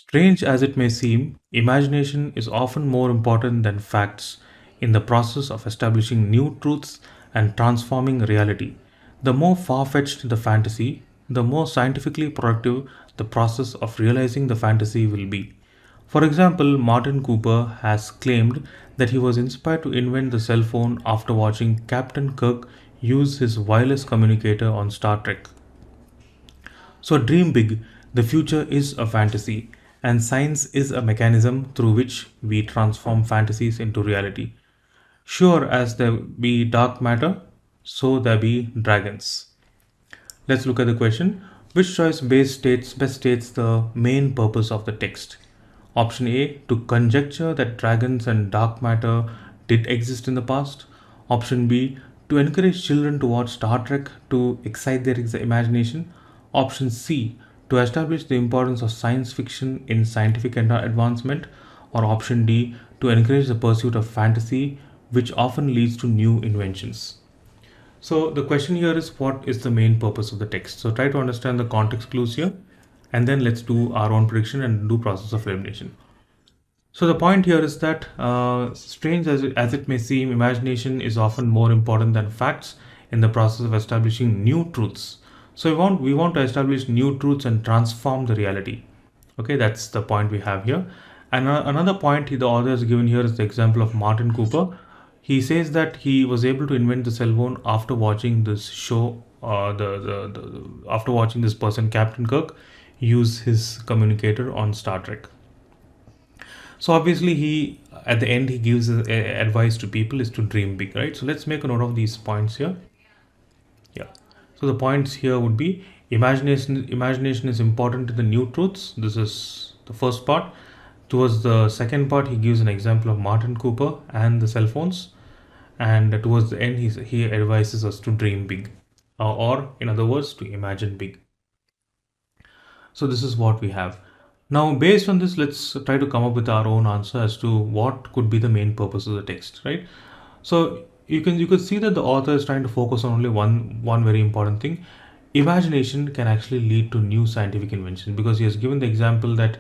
Strange as it may seem, imagination is often more important than facts in the process of establishing new truths and transforming reality. The more far fetched the fantasy, the more scientifically productive the process of realizing the fantasy will be. For example, Martin Cooper has claimed that he was inspired to invent the cell phone after watching Captain Kirk use his wireless communicator on Star Trek. So dream big. The future is a fantasy, and science is a mechanism through which we transform fantasies into reality. Sure as there be dark matter, so there be dragons. Let's look at the question. Which choice best states the main purpose of the text? Option A, to conjecture that dragons and dark matter did exist in the past. Option B, to encourage children to watch Star Trek to excite their imagination. Option C, to establish the importance of science fiction in scientific advancement. Or option D, to encourage the pursuit of fantasy, which often leads to new inventions. So the question here is, what is the main purpose of the text? So try to understand the context clues here, and then let's do our own prediction and do process of elimination. So the point here is that, strange as it may seem, imagination is often more important than facts in the process of establishing new truths. So we want to establish new truths and transform the reality. Okay, that's the point we have here. And another point the author has given here is the example of Martin Cooper. He says that he was able to invent the cell phone after watching this show. After watching this person, Captain Kirk, use his communicator on Star Trek. So obviously, he at the end he gives advice to people is to dream big, right? So let's make a note of these points here. Yeah. So the points here would be imagination. Imagination is important to the new truths. This is the first part. Towards the second part, he gives an example of Martin Cooper and the cell phones. And towards the end, he advises us to dream big, or in other words, to imagine big. So this is what we have. Now, based on this, let's try to come up with our own answer as to what could be the main purpose of the text, right? So you could see that the author is trying to focus on only one very important thing. Imagination can actually lead to new scientific inventions, because he has given the example that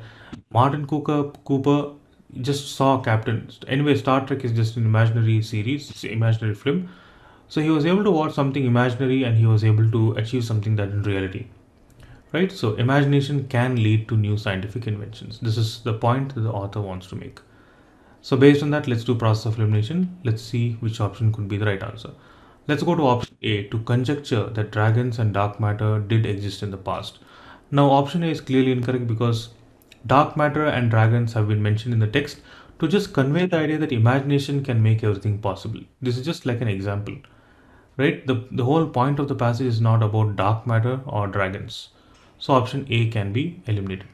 Martin Cooper just saw Captain. Anyway, Star Trek is just an imaginary series, it's an imaginary film. So he was able to watch something imaginary and he was able to achieve something that in reality, right? So imagination can lead to new scientific inventions. This is the point that the author wants to make. So based on that, let's do process of elimination. Let's see which option could be the right answer. Let's go to option A, to conjecture that dragons and dark matter did exist in the past. Now option A is clearly incorrect, because dark matter and dragons have been mentioned in the text to just convey the idea that imagination can make everything possible. This is just like an example, right? The whole point of the passage is not about dark matter or dragons. So option A can be eliminated.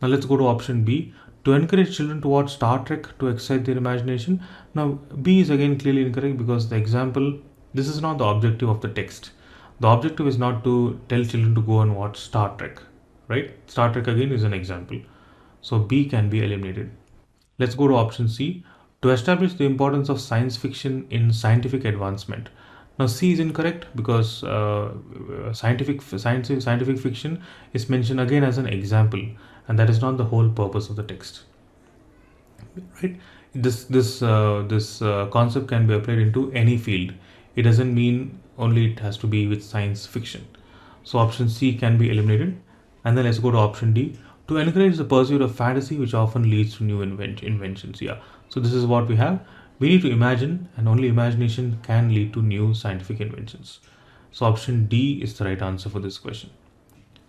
Now let's go to option B, to encourage children to watch Star Trek to excite their imagination. Now B is again clearly incorrect, because the example, this is not the objective of the text. The objective is not to tell children to go and watch Star Trek, right? Star Trek again is an example. So B can be eliminated. Let's go to option C, to establish the importance of science fiction in scientific advancement. Now C is incorrect, because scientific fiction is mentioned again as an example, and that is not the whole purpose of the text, right? This concept can be applied into any field. It doesn't mean only it has to be with science fiction. So option C can be eliminated. And then let's go to option D, to encourage the pursuit of fantasy, which often leads to new inventions. Yeah. So this is what we have. We need to imagine, and only imagination can lead to new scientific inventions. So option D is the right answer for this question.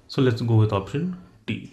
So let's go with option D.